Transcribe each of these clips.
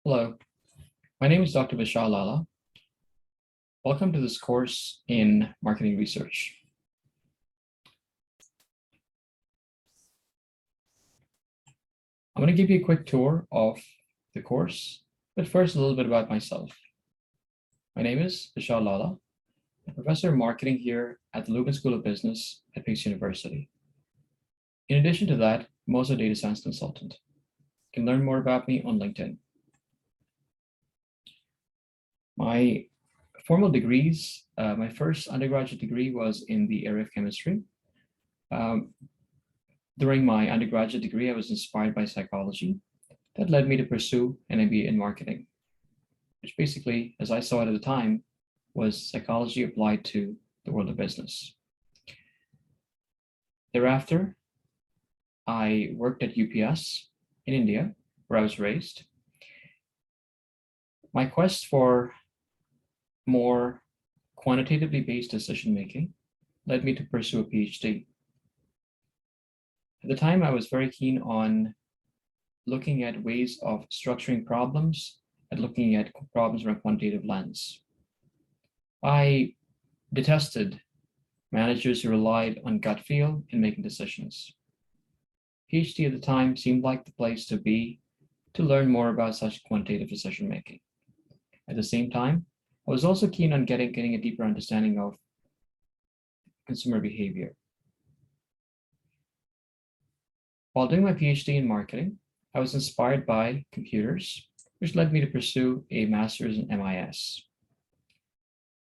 Hello, my name is Dr. Vishal Lala. Welcome to this course in marketing research. I'm going to give you a quick tour of the course, but first a little bit about myself. My name is Vishal Lala. I'm a professor of marketing here at the Lubin School of Business at Pace University. In addition to that, I'm also a data science consultant. You can learn more about me on LinkedIn. My formal degrees, my first undergraduate degree was in the area of chemistry. During my undergraduate degree, I was inspired by psychology. That led me to pursue an MBA in marketing, which basically, as I saw it at the time, was psychology applied to the world of business. Thereafter, I worked at UPS in India, where I was raised. My quest for more quantitatively based decision-making led me to pursue a PhD. At the time, I was very keen on looking at ways of structuring problems and looking at problems from a quantitative lens. I detested managers who relied on gut feel in making decisions. PhD at the time seemed like the place to be to learn more about such quantitative decision-making. At the same time, I was also keen on getting a deeper understanding of consumer behavior. While doing my PhD in marketing, I was inspired by computers, which led me to pursue a master's in MIS.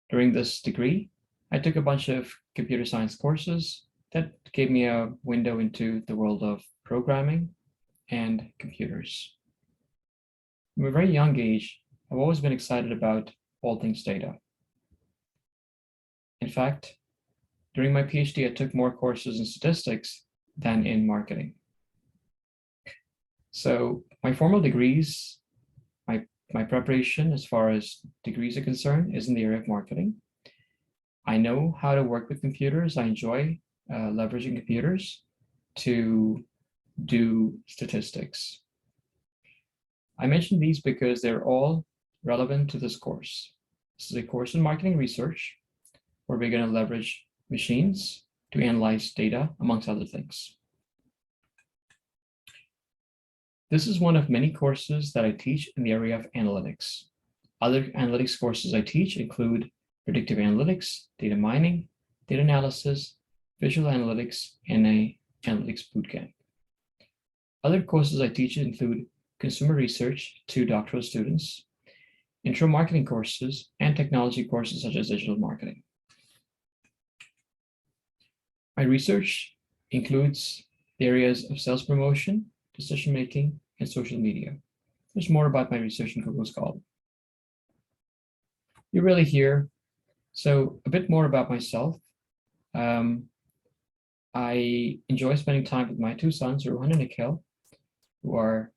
During this degree, I took a bunch of computer science courses that gave me a window into the world of programming and computers. From a very young age, I've always been excited about all things data. In fact, during my PhD, I took more courses in statistics than in marketing. So my formal degrees, my preparation as far as degrees are concerned is in the area of marketing. I know how to work with computers. I enjoy leveraging computers to do statistics. I mention these because they're all relevant to this course. This is a course in marketing research where we're going to leverage machines to analyze data, amongst other things. This is one of many courses that I teach in the area of analytics. Other analytics courses I teach include predictive analytics, data mining, data analysis, visual analytics, and an analytics bootcamp. Other courses I teach include consumer research to doctoral students, intro marketing courses, and technology courses such as digital marketing. My research includes the areas of sales promotion, decision-making, and social media. There's more about my research in Google Scholar. You're really here. So a bit more about myself. I enjoy spending time with my two sons, Rohan and Nikhil, who are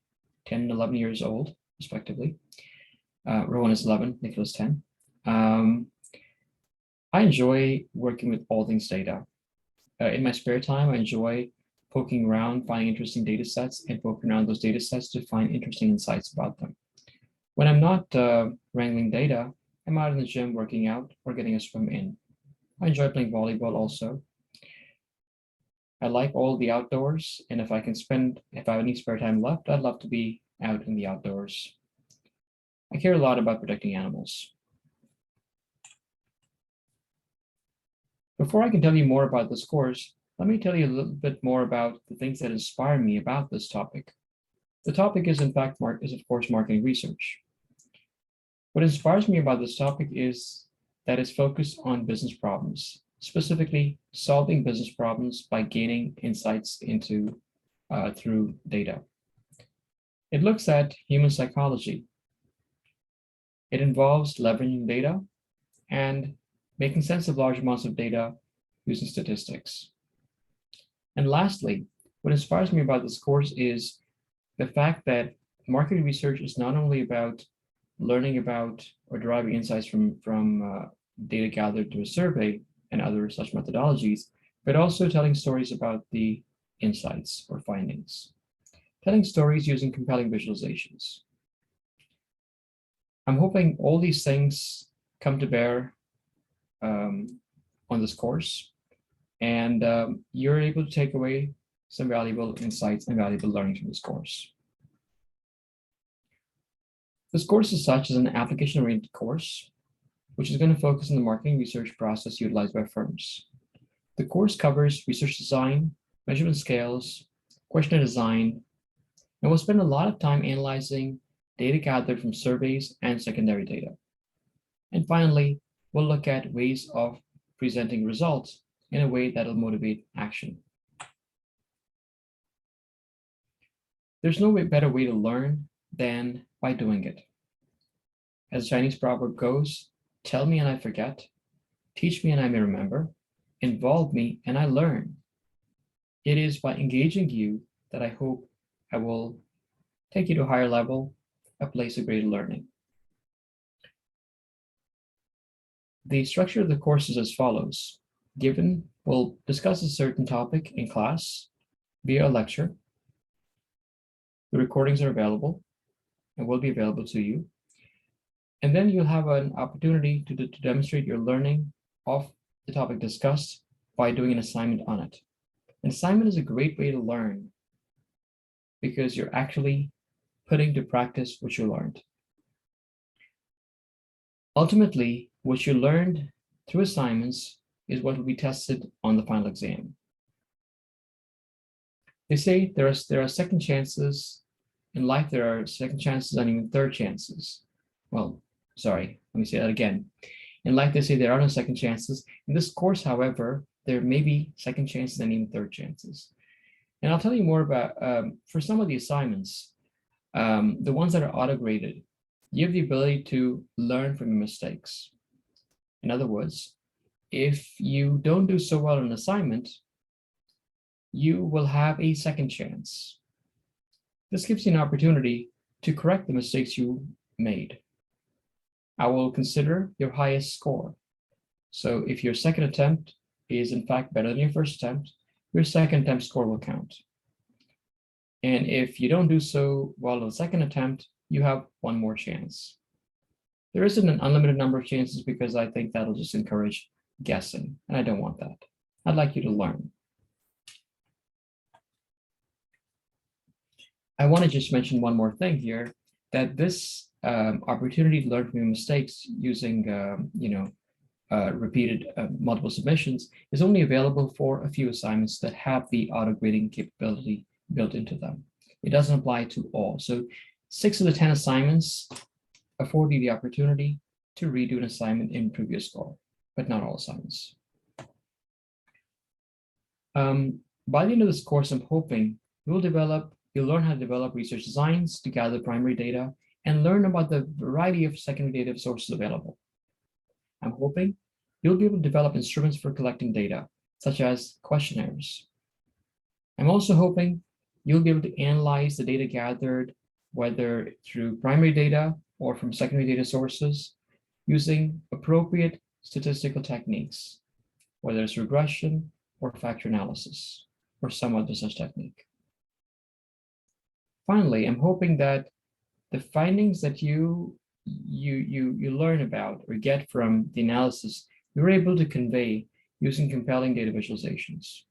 10 and 11 years old, respectively. Rohan is 11, Nikhil is 10. I enjoy working with all things data. In my spare time, I enjoy poking around, finding interesting data sets, and poking around those data sets to find interesting insights about them. When I'm not wrangling data, I'm out in the gym working out or getting a swim in. I enjoy playing volleyball also. I like all the outdoors, and if I have any spare time left, I'd love to be out in the outdoors. I care a lot about protecting animals. Before I can tell you more about this course, let me tell you a little bit more about the things that inspire me about this topic. The topic is, in fact, of course, marketing research. What inspires me about this topic is that it's focused on business problems, specifically solving business problems by gaining insights into through data. It looks at human psychology. It involves leveraging data and making sense of large amounts of data using statistics. And lastly, what inspires me about this course is the fact that marketing research is not only about learning about or deriving insights from data gathered through a survey and other such methodologies, but also telling stories about the insights or findings. Telling stories using compelling visualizations. I'm hoping all these things come to bear on this course, and you're able to take away some valuable insights and valuable learning from this course. This course as such is an application-oriented course, which is going to focus on the marketing research process utilized by firms. The course covers research design, measurement scales, questionnaire design, and we'll spend a lot of time analyzing data gathered from surveys and secondary data. And finally, we'll look at ways of presenting results in a way that'll motivate action. There's no better way to learn than by doing it. As the Chinese proverb goes, tell me and I forget, teach me and I may remember, involve me and I learn. It is by engaging you that I hope I will take you to a higher level, a place of greater learning. The structure of the course is as follows. Given, we'll discuss a certain topic in class via a lecture. The recordings are available and will be available to you. And then you'll have an opportunity to demonstrate your learning of the topic discussed by doing an assignment on it. An assignment is a great way to learn because you're actually putting to practice what you learned. Ultimately, what you learned through assignments is what will be tested on the final exam. They say there are second chances. In life, there are second chances and even third chances. Well, sorry, let me say that again. In life, they say there are no second chances. In this course, however, there may be second chances and even third chances. And I'll tell you more about, for some of the assignments, the ones that are auto-graded, you have the ability to learn from your mistakes. In other words, if you don't do so well in an assignment, you will have a second chance. This gives you an opportunity to correct the mistakes you made. I will consider your highest score. So if your second attempt is in fact better than your first attempt, your second attempt score will count. And if you don't do so well in the second attempt, you have one more chance. There isn't an unlimited number of chances because I think that'll just encourage guessing, and I don't want that. I'd like you to learn. I want to just mention one more thing here, that this opportunity to learn from your mistakes using repeated multiple submissions is only available for a few assignments that have the auto-grading capability built into them. It doesn't apply to all. So 6 of the 10 assignments afford you the opportunity to redo an assignment in previous score, but not all assignments. By the end of this course, I'm hoping you'll learn how to develop research designs to gather primary data and learn about the variety of secondary data sources available. I'm hoping you'll be able to develop instruments for collecting data, such as questionnaires. I'm also hoping you'll be able to analyze the data gathered, whether through primary data or from secondary data sources, using appropriate statistical techniques, whether it's regression or factor analysis, or some other such technique. Finally, I'm hoping that the findings that you learn about or get from the analysis, you're able to convey using compelling data visualizations.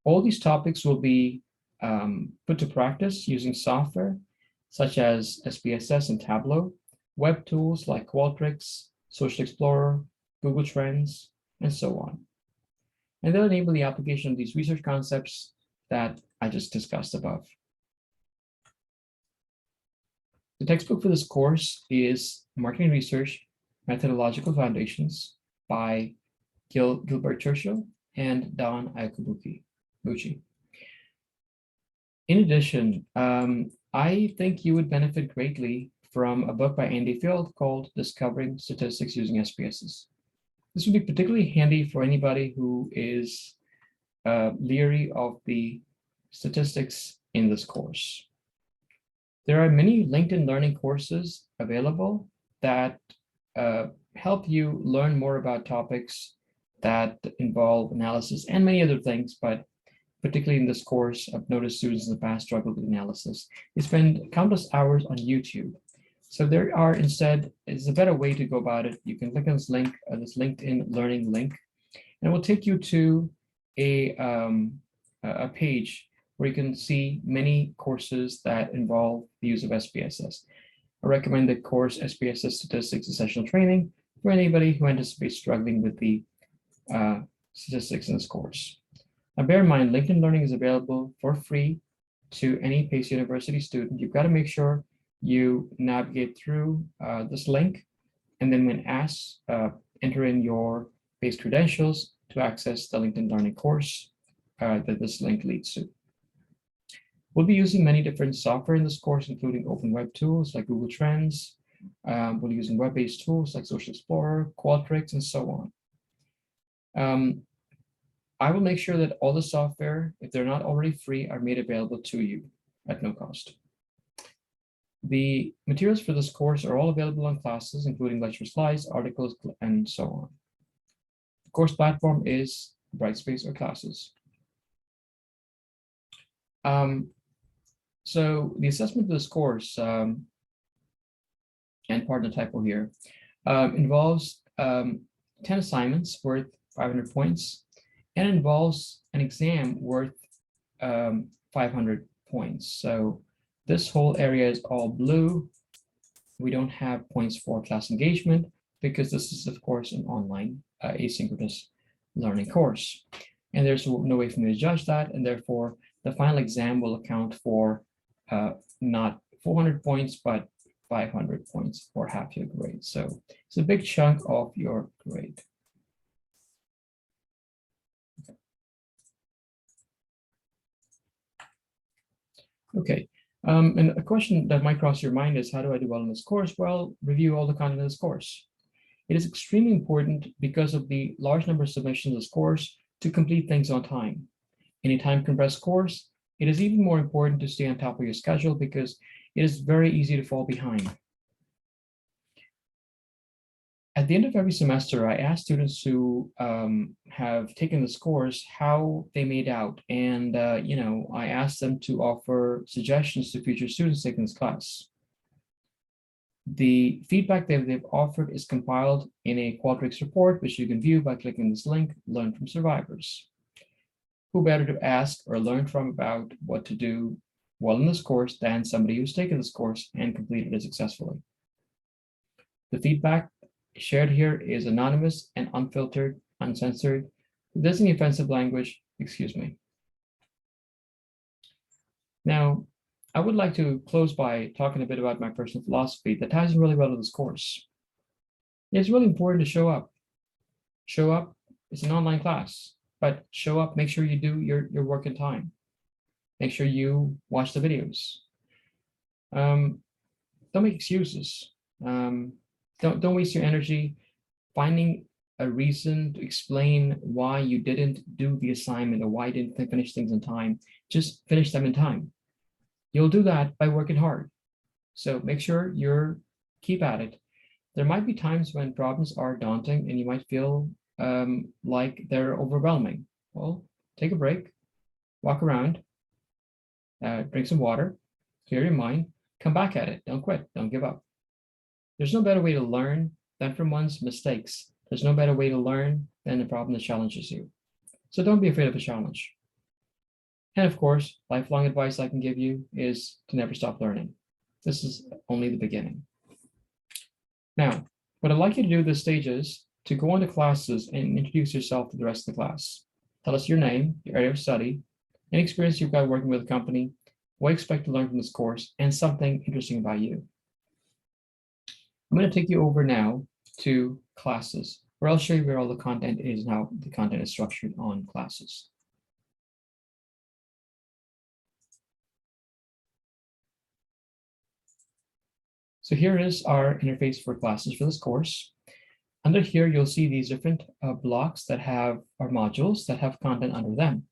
All these topics will be put to practice using software such as SPSS and Tableau, web tools like Qualtrics, Social Explorer, Google Trends, and so on. And they'll enable the application of these research concepts that I just discussed above. The textbook for this course is Marketing Research, Methodological Foundations by Gilbert Churchill and Don Iacobucci. In addition, I think you would benefit greatly from a book by Andy Field called Discovering Statistics Using SPSS. This would be particularly handy for anybody who is leery of the statistics in this course. There are many LinkedIn Learning courses available that help you learn more about topics that involve analysis and many other things, but particularly in this course, I've noticed students in the past struggle with analysis. They spend countless hours on YouTube So there are instead, is a better way to go about it. You can click on this LinkedIn Learning link, and it will take you to a page where you can see many courses that involve the use of SPSS. I recommend the course SPSS Statistics Essential Training for anybody who anticipates struggling with the statistics in this course. Now, bear in mind, LinkedIn Learning is available for free to any Pace University student. You've got to make sure you navigate through this link, and then when asked, enter in your Pace credentials to access the LinkedIn Learning course that this link leads to. We'll be using many different software in this course, including open web tools like Google Trends. We'll be using web-based tools like Social Explorer, Qualtrics, and so on. I will make sure that all the software, if they're not already free, are made available to you at no cost. The materials for this course are all available on Classes, including lecture slides, articles, and so on. The course platform is Brightspace or Classes. So the assessment of this course, and pardon the typo here, involves 10 assignments worth 500 points, and involves an exam worth 500 points. So this whole area is all blue. We don't have points for class engagement because this is, of course, an online asynchronous learning course. And there's no way for me to judge that, and therefore the final exam will account for not 400 points, but 500 points for half your grade. So it's a big chunk of your grade. Okay, and a question that might cross your mind is, how do I do well in this course? Well, review all the content of this course. It is extremely important because of the large number of submissions of this course to complete things on time. In a time-compressed course, it is even more important to stay on top of your schedule because it is very easy to fall behind. At the end of every semester, I ask students who have taken this course how they made out, and I ask them to offer suggestions to future students taking this class. The feedback that they've offered is compiled in a Qualtrics report, which you can view by clicking this link, Learn from Survivors. Who better to ask or learn from about what to do well in this course than somebody who's taken this course and completed it successfully? The feedback shared here is anonymous and unfiltered, uncensored. If there's any offensive language, excuse me. Now, I would like to close by talking a bit about my personal philosophy that ties in really well to this course. It's really important to show up. Show up. It's an online class, but show up. Make sure you do your work in time. Make sure you watch the videos. Don't make excuses. Don't waste your energy finding a reason to explain why you didn't do the assignment or why you didn't finish things in time. Just finish them in time. You'll do that by working hard. So make sure keep at it. There might be times when problems are daunting and you might feel like they're overwhelming. Well, take a break, walk around, drink some water, clear your mind, come back at it. Don't quit, don't give up. There's no better way to learn than from one's mistakes. There's no better way to learn than a problem that challenges you. So don't be afraid of a challenge. And of course, lifelong advice I can give you is to never stop learning. This is only the beginning. Now, what I'd like you to do at this stage is to go into Classes and introduce yourself to the rest of the class. Tell us your name, your area of study, any experience you've got working with a company, what you expect to learn from this course, and something interesting about you. I'm going to take you over now to Classes, where I'll show you where all the content is and how the content is structured on Classes. So here is our interface for Classes for this course. Under here, you'll see these different blocks that have our modules that have content under them.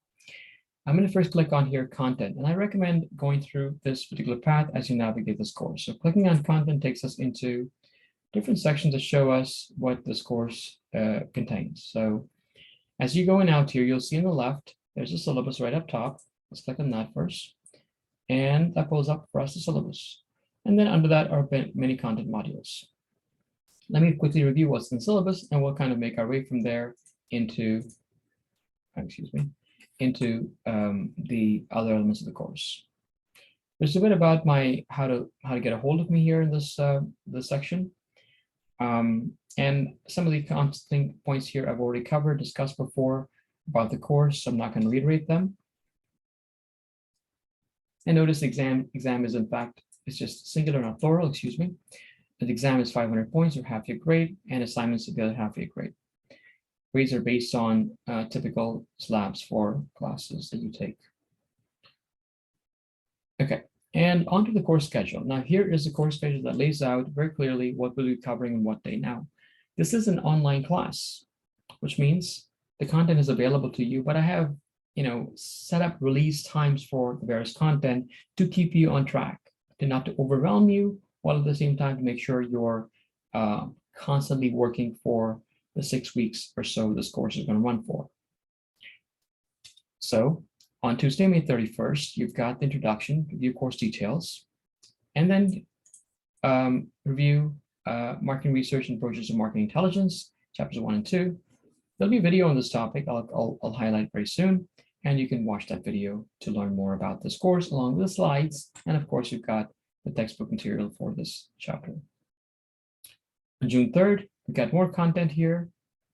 I'm going to first click on here, Content, and I recommend going through this particular path as you navigate this course. So clicking on Content takes us into different sections that show us what this course contains. So as you go in out here, you'll see on the left, there's a syllabus right up top. Let's click on that first. And that pulls up for us the syllabus. And then under that are many content modules. Let me quickly review what's in the syllabus, and we'll kind of make our way from there into, into the other elements of the course. There's a bit about how to get a hold of me here in this section. And some of the constant points here I've already covered, discussed before about the course, so I'm not going to reiterate them. And notice the exam is in fact, it's just singular, not plural, excuse me. The exam is 500 points or half your grade, and assignments are the other half your grade. Grades are based on typical slabs for classes that you take. Okay, and onto the course schedule. Now here is the course schedule that lays out very clearly what we'll be covering on what day. Now, this is an online class, which means the content is available to you, but I have set up release times for the various content to keep you on track, not to overwhelm you, while at the same time to make sure you're constantly working for the 6 weeks or so this course is going to run for. So on Tuesday, May 31st, you've got the introduction, review course details, and then review marketing research and approaches to marketing intelligence, chapters 1 and 2. There'll be a video on this topic I'll highlight very soon, and you can watch that video to learn more about this course along with the slides. And of course, you've got the textbook material for this chapter. On June 3rd, we've got more content here.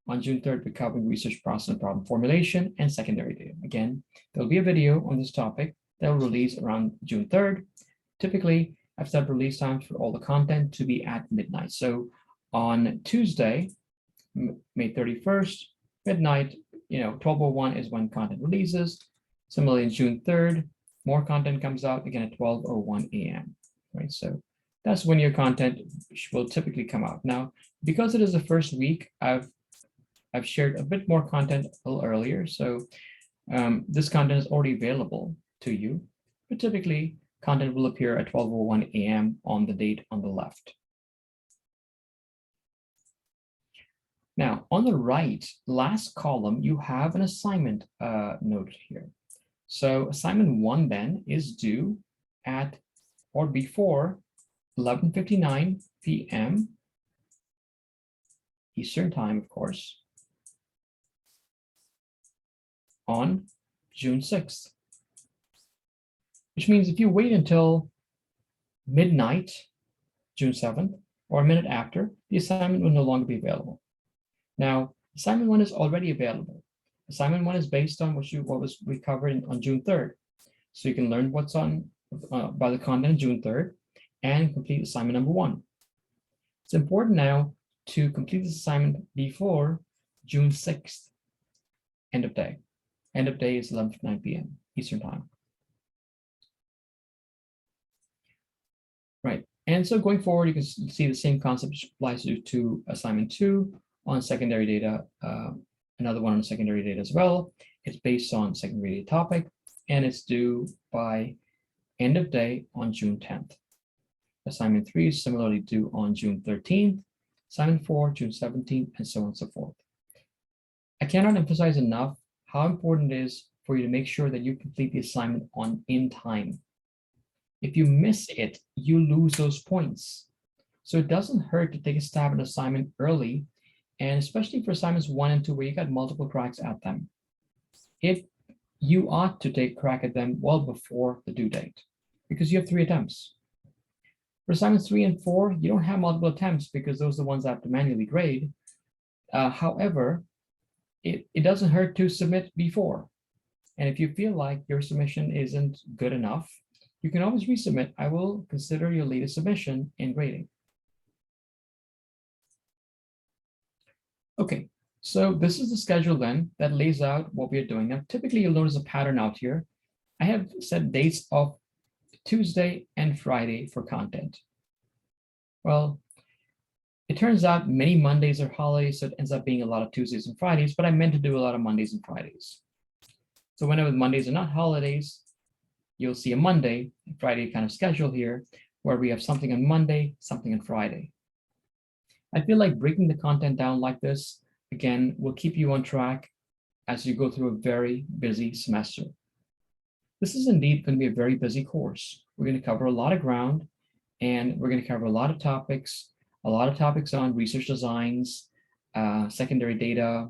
On June 3rd, we're covering research process and problem formulation and secondary data. Again, there'll be a video on this topic that will release around June 3rd. Typically, I've set release times for all the content to be at midnight. So on Tuesday, May 31st, midnight, 12:01 is when content releases. Similarly, on June 3rd, more content comes out again at 12:01 a.m. Right, so that's when your content will typically come out. Now, because it is the first week, I've shared a bit more content a little earlier, so this content is already available to you, but typically content will appear at 12:01 a.m. on the date on the left. Now, on the right, last column, you have an assignment noted here. So assignment 1 then is due at or before 11:59 p.m. Eastern time, of course, on June 6th. Which means if you wait until midnight, June 7th, or a minute after, the assignment will no longer be available. Now, assignment 1 is already available. Assignment 1 is based on what we covered on June 3rd. So you can learn what's on by the content on June 3rd and complete assignment number 1. It's important now to complete this assignment before June 6th, end of day. End of day is 11:59 p.m. Eastern time. Right, and so going forward, you can see the same concept applies to assignment 2 on secondary data, another one on secondary data as well. It's based on secondary data topic, and it's due by end of day on June 10th. Assignment 3 is similarly due on June 13th, assignment 4, June 17th, and so on and so forth. I cannot emphasize enough how important it is for you to make sure that you complete the assignment in time. If you miss it, you lose those points. So it doesn't hurt to take a stab at an assignment early, and especially for assignments 1 and 2 where you got multiple cracks at them. You ought to take a crack at them well before the due date, because you have 3 attempts. For assignments 3 and 4, you don't have multiple attempts because those are the ones that have to manually grade. However, it doesn't hurt to submit before. And if you feel like your submission isn't good enough, you can always resubmit. I will consider your latest submission in grading. Okay, so this is the schedule then that lays out what we are doing. Now, typically you'll notice a pattern out here. I have set dates of Tuesday and Friday for content. Well, it turns out many Mondays are holidays, so it ends up being a lot of Tuesdays and Fridays, but I meant to do a lot of Mondays and Fridays. So whenever Mondays are not holidays, you'll see a Monday, Friday kind of schedule here, where we have something on Monday, something on Friday. I feel like breaking the content down like this, again, will keep you on track as you go through a very busy semester. This is indeed going to be a very busy course. We're going to cover a lot of ground, and we're going to cover a lot of topics on research designs, secondary data,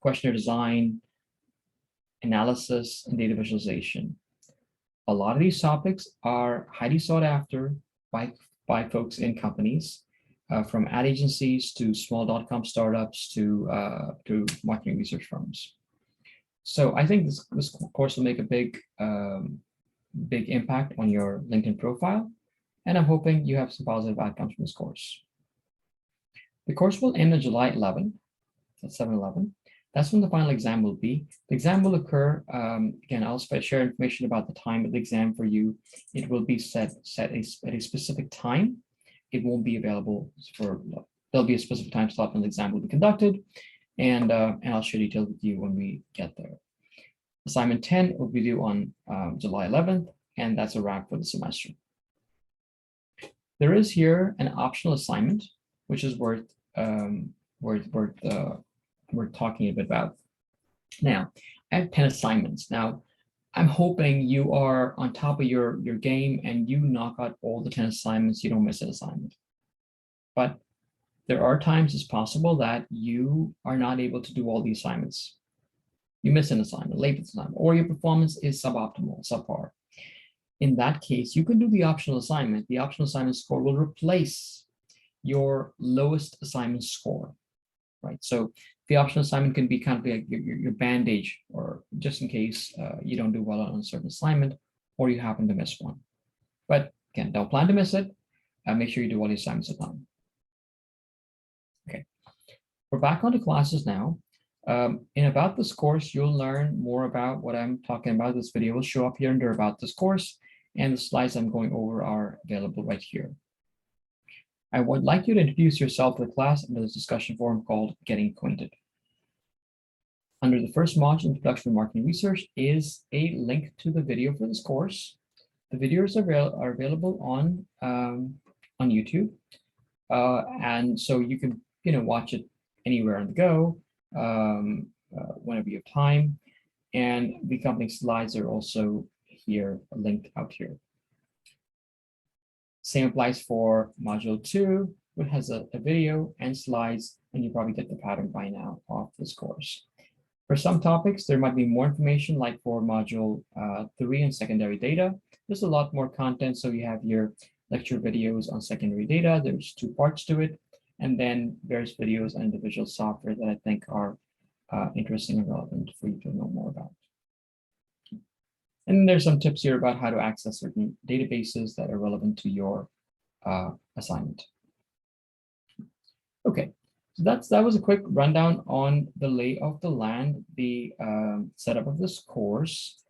questionnaire design, analysis, and data visualization. A lot of these topics are highly sought after by folks in companies, from ad agencies to small .com startups to marketing research firms. So I think this course will make a big impact on your LinkedIn profile, and I'm hoping you have some positive outcomes from this course. The course will end on July 11th, that's 7/11. That's when the final exam will be. The exam will occur, again, I'll share information about the time of the exam for you. It will be set at a specific time. It won't be available there'll be a specific time slot when the exam will be conducted, and I'll share details with you when we get there. Assignment 10 will be due on July 11th, and that's a wrap for the semester. There is here an optional assignment, which is worth talking a bit about. Now, I have 10 assignments. Now, I'm hoping you are on top of your game and you knock out all the 10 assignments, you don't miss an assignment. But there are times it's possible that you are not able to do all the assignments. You miss an assignment, late assignment, or your performance is suboptimal, subpar. In that case, you can do the optional assignment. The optional assignment score will replace your lowest assignment score, right? So the optional assignment can be kind of like your bandage, or just in case you don't do well on a certain assignment, or you happen to miss one. But again, don't plan to miss it. Make sure you do all the assignments at time. Okay, we're back onto classes now. In About This Course, you'll learn more about what I'm talking about. This video will show up here under About This Course, and the slides I'm going over are available right here. I would like you to introduce yourself to the class under this discussion forum called Getting Acquainted. Under the first module, Introduction to Marketing Research, is a link to the video for this course. The videos are available on YouTube, and so you can watch it anywhere on the go, whenever you have time. And the accompanying slides are also here, linked out here. Same applies for Module 2, which has a video and slides, and you probably get the pattern by now of this course. For some topics, there might be more information, like for Module 3 and secondary data. There's a lot more content, so you have your lecture videos on secondary data. There's 2 parts to it, and then various videos on individual software that I think are interesting and relevant for you to know more about. And there's some tips here about how to access certain databases that are relevant to your assignment. Okay, so that was a quick rundown on the lay of the land, the setup of this course.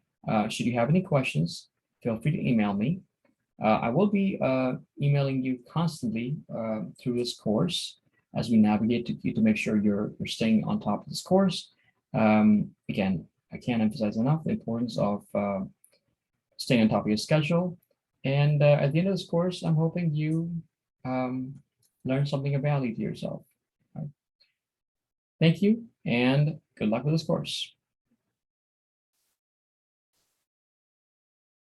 Should you have any questions, feel free to email me. I will be emailing you constantly through this course as we navigate to make sure you're staying on top of this course. Again, I can't emphasize enough the importance of staying on top of your schedule. And at the end of this course, I'm hoping you learn something of value to yourself. Right. Thank you, and good luck with this course.